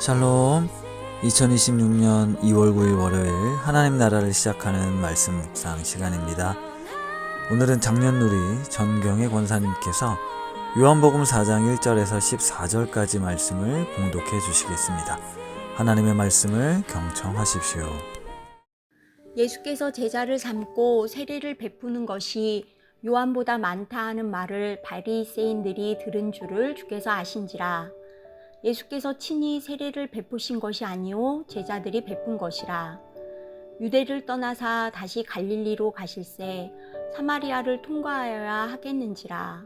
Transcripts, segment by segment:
샬롬. 2026년 2월 9일 월요일 하나님 나라를 시작하는 말씀 묵상 시간입니다. 오늘은 장년누리 전경의 권사님께서 요한복음 4장 1절에서 14절까지 말씀을 봉독해 주시겠습니다. 하나님의 말씀을 경청하십시오. 예수께서 제자를 삼고 세례를 베푸는 것이 요한보다 많다 하는 말을 바리새인들이 들은 줄을 주께서 아신지라. 예수께서 친히 세례를 베푸신 것이 아니요 제자들이 베푼 것이라. 유대를 떠나사 다시 갈릴리로 가실새 사마리아를 통과하여야 하겠는지라.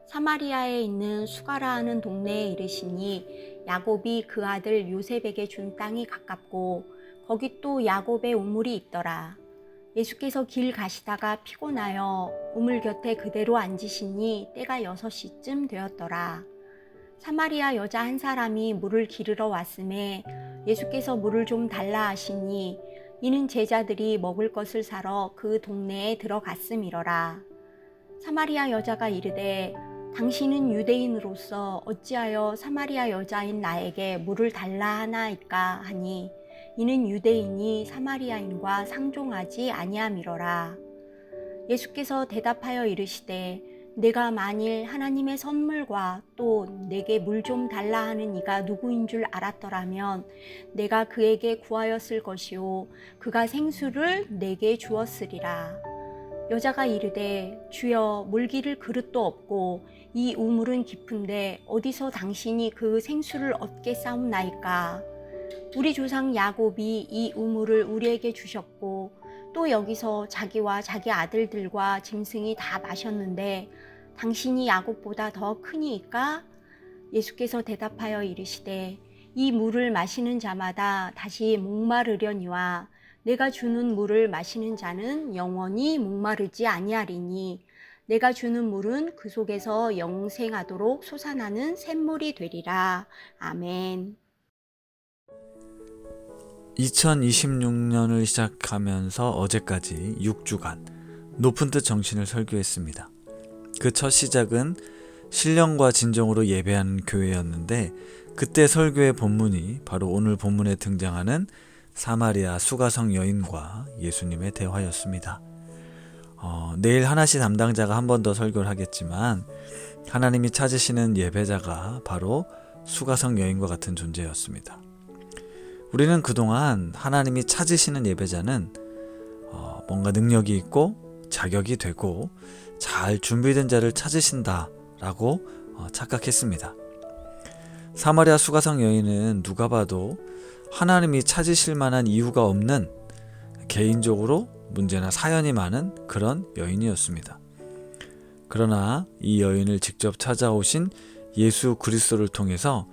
사마리아에 있는 수가라 하는 동네에 이르시니 야곱이 그 아들 요셉에게 준 땅이 가깝고 거기 또 야곱의 우물이 있더라. 예수께서 길 가시다가 피곤하여 우물 곁에 그대로 앉으시니 때가 6시쯤 되었더라. 사마리아 여자 한 사람이 물을 기르러 왔음에 예수께서 물을 좀 달라 하시니 이는 제자들이 먹을 것을 사러 그 동네에 들어갔음이러라. 사마리아 여자가 이르되 당신은 유대인으로서 어찌하여 사마리아 여자인 나에게 물을 달라 하나이까 하니 이는 유대인이 사마리아인과 상종하지 아니함이러라. 예수께서 대답하여 이르시되 내가 만일 하나님의 선물과 또 내게 물 좀 달라 하는 이가 누구인 줄 알았더라면 내가 그에게 구하였을 것이요 그가 생수를 내게 주었으리라. 여자가 이르되 주여 물기를 그릇도 없고 이 우물은 깊은데 어디서 당신이 그 생수를 얻게 싸움나이까. 우리 조상 야곱이 이 우물을 우리에게 주셨고 또 여기서 자기와 자기 아들들과 짐승이 다 마셨는데 당신이 야곱보다 더 크니이까? 예수께서 대답하여 이르시되 이 물을 마시는 자마다 다시 목마르려니와 내가 주는 물을 마시는 자는 영원히 목마르지 아니하리니 내가 주는 물은 그 속에서 영생하도록 솟아나는 샘물이 되리라. 아멘. 2026년을 시작하면서 어제까지 6주간 높은 뜻 정신을 설교했습니다. 그 첫 시작은 신령과 진정으로 예배하는 교회였는데 그때 설교의 본문이 바로 오늘 본문에 등장하는 사마리아 수가성 여인과 예수님의 대화였습니다. 내일 하나씩 담당자가 한 번 더 설교를 하겠지만 하나님이 찾으시는 예배자가 바로 수가성 여인과 같은 존재였습니다. 우리는 그동안 하나님이 찾으시는 예배자는 뭔가 능력이 있고 자격이 되고 잘 준비된 자를 찾으신다라고 착각했습니다. 사마리아 수가성 여인은 누가 봐도 하나님이 찾으실 만한 이유가 없는 개인적으로 문제나 사연이 많은 그런 여인이었습니다. 그러나 이 여인을 직접 찾아오신 예수 그리스도를 통해서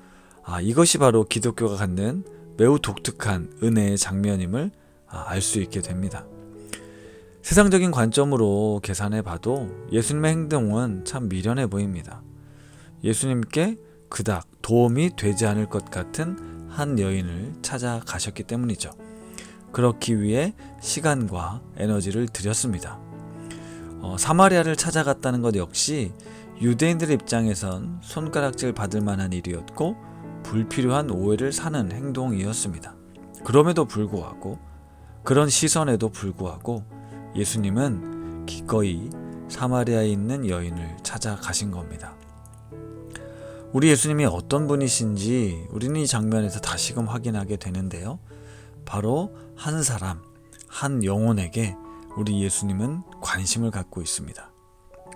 이것이 바로 기독교가 갖는 매우 독특한 은혜의 장면임을 알 수 있게 됩니다. 세상적인 관점으로 계산해 봐도 예수님의 행동은 참 미련해 보입니다. 예수님께 그닥 도움이 되지 않을 것 같은 한 여인을 찾아가셨기 때문이죠. 그렇기 위해 시간과 에너지를 들였습니다. 사마리아를 찾아갔다는 것 역시 유대인들의 입장에선 손가락질 받을 만한 일이었고 불필요한 오해를 사는 행동이었습니다. 그럼에도 불구하고 그런 시선에도 불구하고 예수님은 기꺼이 사마리아에 있는 여인을 찾아가신 겁니다. 우리 예수님이 어떤 분이신지 우리는 이 장면에서 다시금 확인하게 되는데요. 바로 한 사람, 한 영혼에게 우리 예수님은 관심을 갖고 있습니다.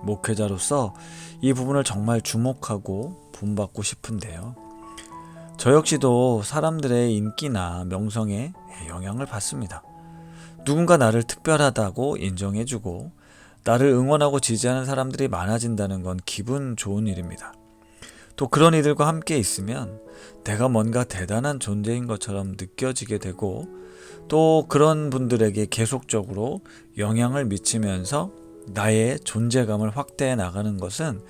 목회자로서 이 부분을 정말 주목하고 본받고 싶은데요. 저 역시도 사람들의 인기나 명성에 영향을 받습니다. 누군가 나를 특별하다고 인정해주고 나를 응원하고 지지하는 사람들이 많아진다는 건 기분 좋은 일입니다. 또 그런 이들과 함께 있으면 내가 뭔가 대단한 존재인 것처럼 느껴지게 되고 또 그런 분들에게 계속적으로 영향을 미치면서 나의 존재감을 확대해 나가는 것은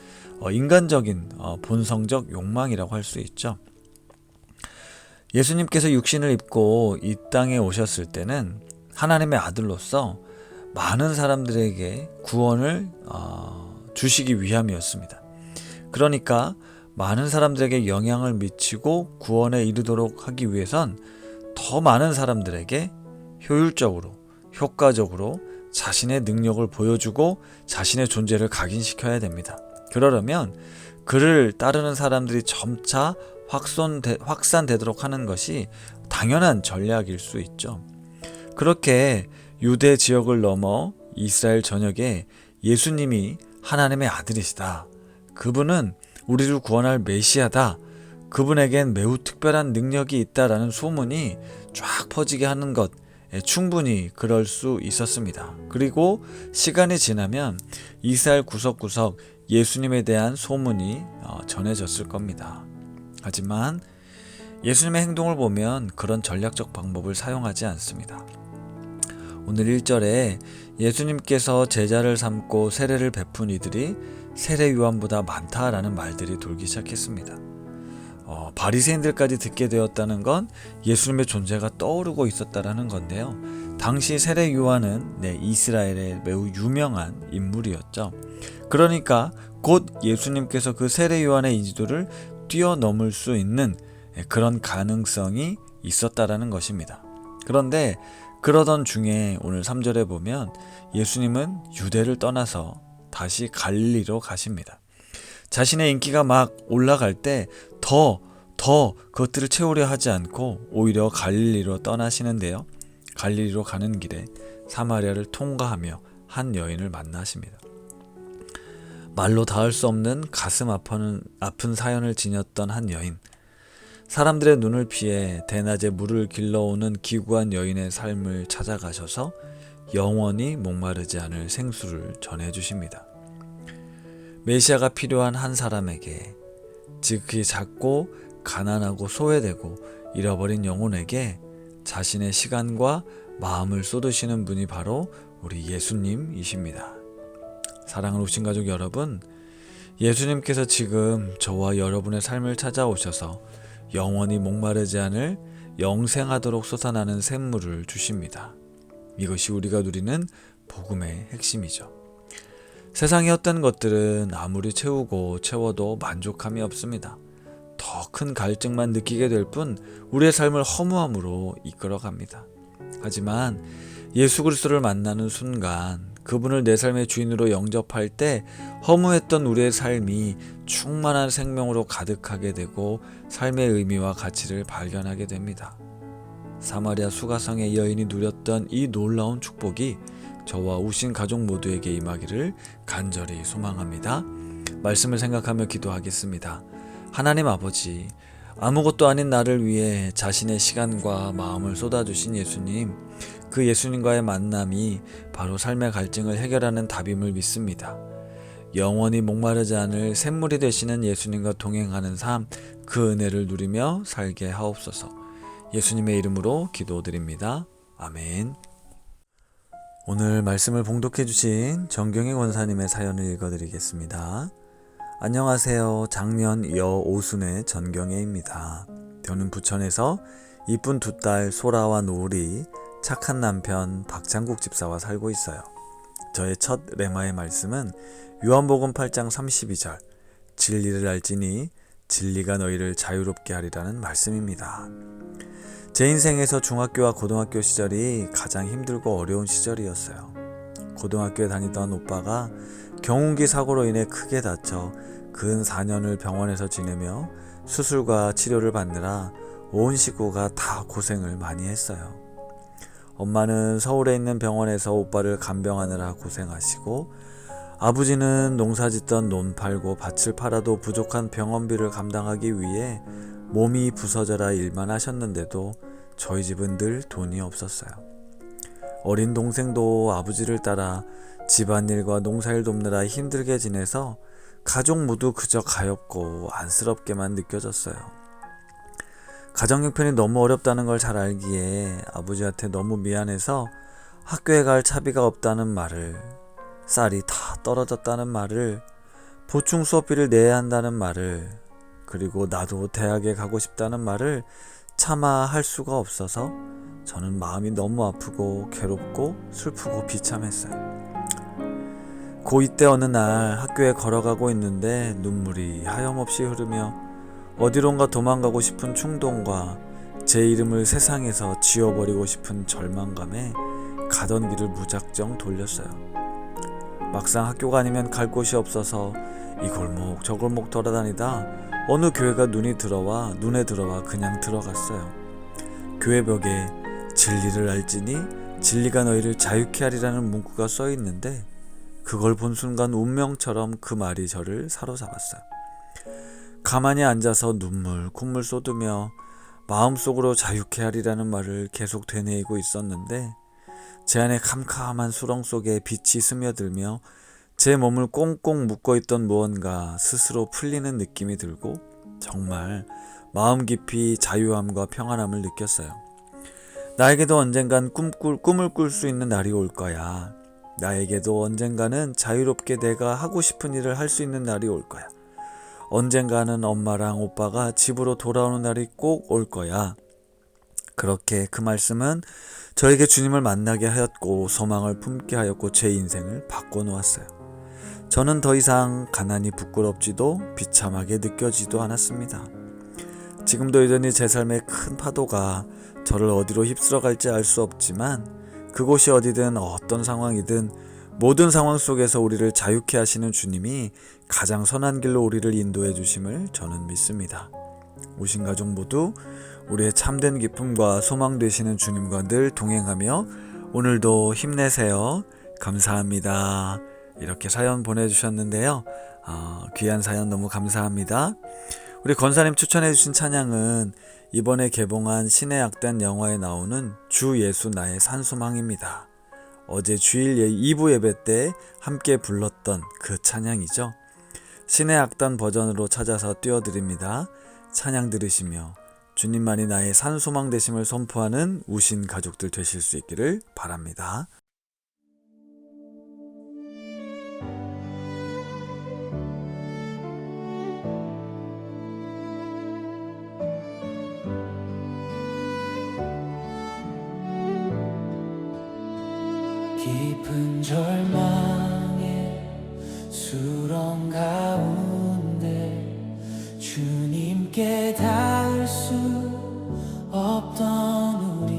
인간적인 본성적 욕망이라고 할 수 있죠. 예수님께서 육신을 입고 이 땅에 오셨을 때는 하나님의 아들로서 많은 사람들에게 구원을 주시기 위함이었습니다. 그러니까 많은 사람들에게 영향을 미치고 구원에 이르도록 하기 위해선 더 많은 사람들에게 효율적으로, 효과적으로 자신의 능력을 보여주고 자신의 존재를 각인시켜야 됩니다. 그러려면 그를 따르는 사람들이 점차 확산되도록 하는 것이 당연한 전략일 수 있죠. 그렇게 유대 지역을 넘어 이스라엘 전역에 예수님이 하나님의 아들이시다, 그분은 우리를 구원할 메시아다, 그분에겐 매우 특별한 능력이 있다라는 소문이 쫙 퍼지게 하는 것, 충분히 그럴 수 있었습니다. 그리고 시간이 지나면 이스라엘 구석구석 예수님에 대한 소문이 전해졌을 겁니다. 하지만 예수님의 행동을 보면 그런 전략적 방법을 사용하지 않습니다. 오늘 1절에 예수님께서 제자를 삼고 세례를 베푼 이들이 세례 요한보다 많다라는 말들이 돌기 시작했습니다. 바리새인들까지 듣게 되었다는 건 예수님의 존재가 떠오르고 있었다라는 건데요. 당시 세례 요한은 이스라엘의 매우 유명한 인물이었죠. 그러니까 곧 예수님께서 그 세례 요한의 인지도를 뛰어넘을 수 있는 그런 가능성이 있었다라는 것입니다. 그런데 그러던 중에 오늘 3절에 보면 예수님은 유대를 떠나서 다시 갈릴리로 가십니다. 자신의 인기가 막 올라갈 때 더 그것들을 채우려 하지 않고 오히려 갈릴리로 떠나시는데요. 갈릴리로 가는 길에 사마리아를 통과하며 한 여인을 만나십니다. 말로 닿을 수 없는 가슴 아픈 사연을 지녔던 한 여인, 사람들의 눈을 피해 대낮에 물을 길러오는 기구한 여인의 삶을 찾아가셔서 영원히 목마르지 않을 생수를 전해주십니다. 메시아가 필요한 한 사람에게, 지극히 작고 가난하고 소외되고 잃어버린 영혼에게 자신의 시간과 마음을 쏟으시는 분이 바로 우리 예수님이십니다. 사랑하는 오신 가족 여러분, 예수님께서 지금 저와 여러분의 삶을 찾아오셔서 영원히 목마르지 않을 영생하도록 솟아나는 샘물을 주십니다. 이것이 우리가 누리는 복음의 핵심이죠. 세상의 어떤 것들은 아무리 채워도 만족함이 없습니다. 더 큰 갈증만 느끼게 될 뿐 우리의 삶을 허무함으로 이끌어갑니다. 하지만 예수 그리스도를 만나는 순간, 그분을 내 삶의 주인으로 영접할 때 허무했던 우리의 삶이 충만한 생명으로 가득하게 되고 삶의 의미와 가치를 발견하게 됩니다. 사마리아 수가성의 여인이 누렸던 이 놀라운 축복이 저와 오신 가족 모두에게 임하기를 간절히 소망합니다. 말씀을 생각하며 기도하겠습니다. 하나님 아버지, 아무것도 아닌 나를 위해 자신의 시간과 마음을 쏟아주신 예수님, 그 예수님과의 만남이 바로 삶의 갈증을 해결하는 답임을 믿습니다. 영원히 목마르지 않을 샘물이 되시는 예수님과 동행하는 삶, 그 은혜를 누리며 살게 하옵소서. 예수님의 이름으로 기도드립니다. 아멘. 오늘 말씀을 봉독해 주신 정경희 권사님의 사연을 읽어드리겠습니다. 안녕하세요. 장년 여오순의 전경애입니다. 저는 부천에서 이쁜 두 딸 소라와 노을이, 착한 남편 박창국 집사와 살고 있어요. 저의 첫 레마의 말씀은 요한복음 8장 32절, 진리를 알지니 진리가 너희를 자유롭게 하리라는 말씀입니다. 제 인생에서 중학교와 고등학교 시절이 가장 힘들고 어려운 시절이었어요. 고등학교에 다니던 오빠가 경운기 사고로 인해 크게 다쳐 근 4년을 병원에서 지내며 수술과 치료를 받느라 온 식구가 다 고생을 많이 했어요. 엄마는 서울에 있는 병원에서 오빠를 간병하느라 고생하시고, 아버지는 농사짓던 논 팔고 밭을 팔아도 부족한 병원비를 감당하기 위해 몸이 부서져라 일만 하셨는데도 저희 집은 늘 돈이 없었어요. 어린 동생도 아버지를 따라 집안일과 농사일 돕느라 힘들게 지내서 가족 모두 그저 가엾고 안쓰럽게만 느껴졌어요. 가정 형편이 너무 어렵다는 걸 잘 알기에 아버지한테 너무 미안해서 학교에 갈 차비가 없다는 말을, 쌀이 다 떨어졌다는 말을, 보충 수업비를 내야 한다는 말을, 그리고 나도 대학에 가고 싶다는 말을 차마 할 수가 없어서 저는 마음이 너무 아프고 괴롭고 슬프고 비참했어요. 고2 때 어느 날 학교에 걸어가고 있는데 눈물이 하염없이 흐르며 어디론가 도망가고 싶은 충동과 제 이름을 세상에서 지워버리고 싶은 절망감에 가던 길을 무작정 돌렸어요. 막상 학교가 아니면 갈 곳이 없어서 이 골목 저 골목 돌아다니다 어느 교회가 눈에 들어와 그냥 들어갔어요. 교회 벽에 진리를 알지니 진리가 너희를 자유케 하리라는 문구가 써 있는데 그걸 본 순간 운명처럼 그 말이 저를 사로잡았어요. 가만히 앉아서 눈물 콧물 쏟으며 마음속으로 자유케 하리라는 말을 계속 되뇌이고 있었는데 제 안에 캄캄한 수렁 속에 빛이 스며들며 제 몸을 꽁꽁 묶어있던 무언가 스스로 풀리는 느낌이 들고 정말 마음 깊이 자유함과 평안함을 느꼈어요. 나에게도 언젠간 꿈을 꿀 수 있는 날이 올 거야. 나에게도 언젠가는 자유롭게 내가 하고 싶은 일을 할 수 있는 날이 올 거야. 언젠가는 엄마랑 오빠가 집으로 돌아오는 날이 꼭 올 거야. 그렇게 그 말씀은 저에게 주님을 만나게 하였고 소망을 품게 하였고 제 인생을 바꿔놓았어요. 저는 더 이상 가난이 부끄럽지도 비참하게 느껴지도 않았습니다. 지금도 여전히 제 삶의 큰 파도가 저를 어디로 휩쓸어 갈지 알 수 없지만 그곳이 어디든 어떤 상황이든 모든 상황 속에서 우리를 자유케 하시는 주님이 가장 선한 길로 우리를 인도해 주심을 저는 믿습니다. 오신 가족 모두 우리의 참된 기쁨과 소망 되시는 주님과 늘 동행하며 오늘도 힘내세요. 감사합니다. 이렇게 사연 보내주셨는데요. 귀한 사연 너무 감사합니다. 우리 권사님 추천해 주신 찬양은 이번에 개봉한 신의 악단 영화에 나오는 주 예수 나의 산소망입니다. 어제 주일 2부 예배 때 함께 불렀던 그 찬양이죠. 신의 악단 버전으로 찾아서 띄워드립니다. 찬양 들으시며 주님만이 나의 산소망 되심을 선포하는 우신 가족들 되실 수 있기를 바랍니다. 깊은 절망의 수렁 가운데 주님께 닿을 수 없던 우리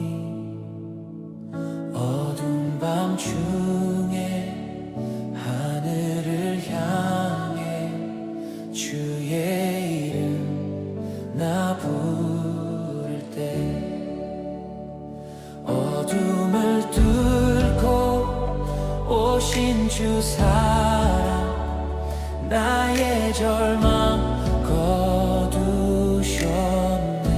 어두운 밤 중에 하늘을 향해 주의 이름 나 부를 때 어둠을 뚫고 오신 주 사랑 나의 절망 거두셨네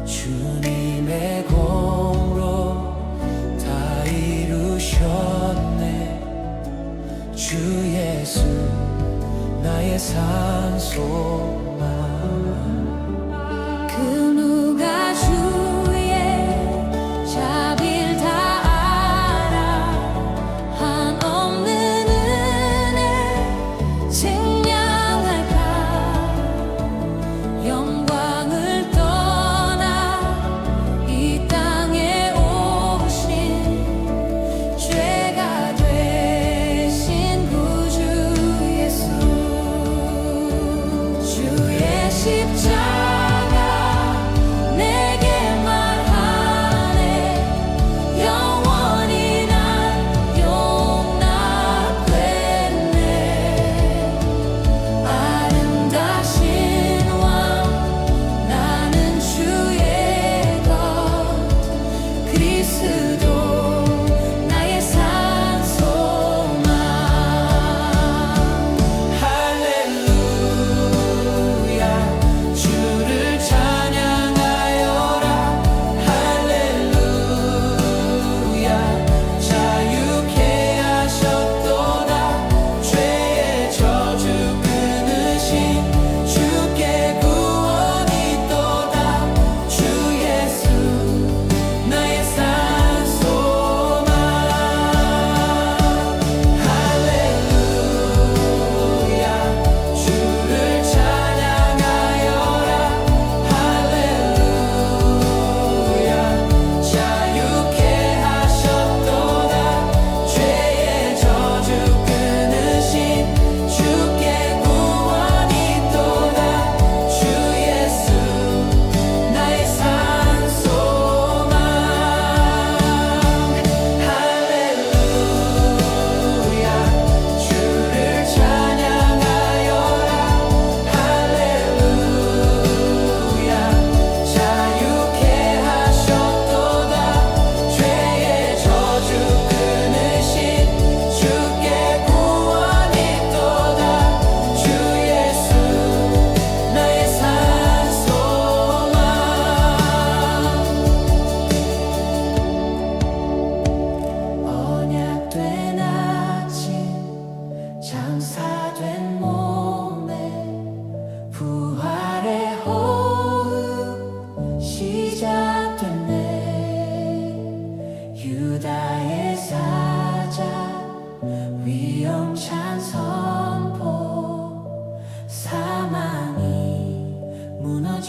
주님의 공로 다 이루셨네 주 예수 나의 산소망 그 누가 주의 자비를 다 알아 한없이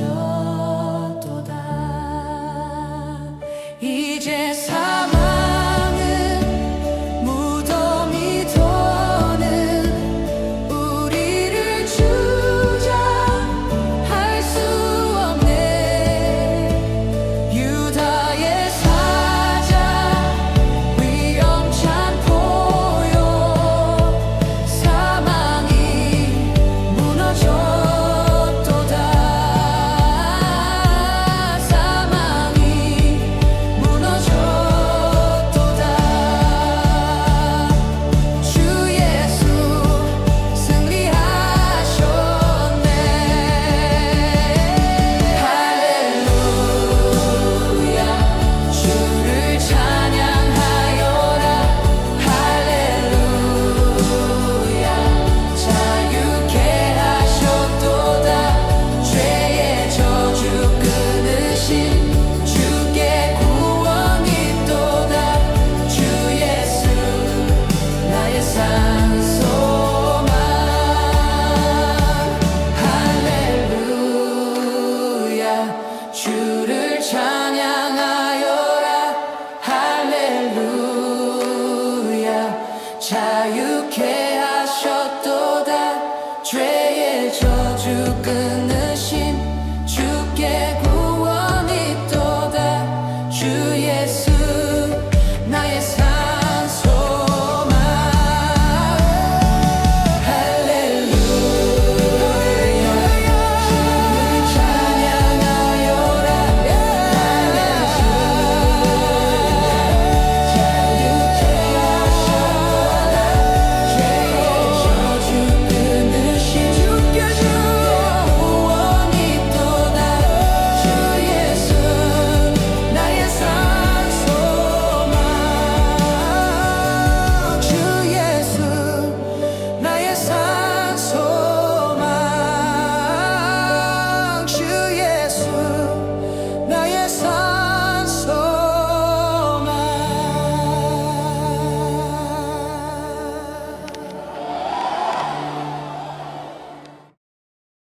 멈춰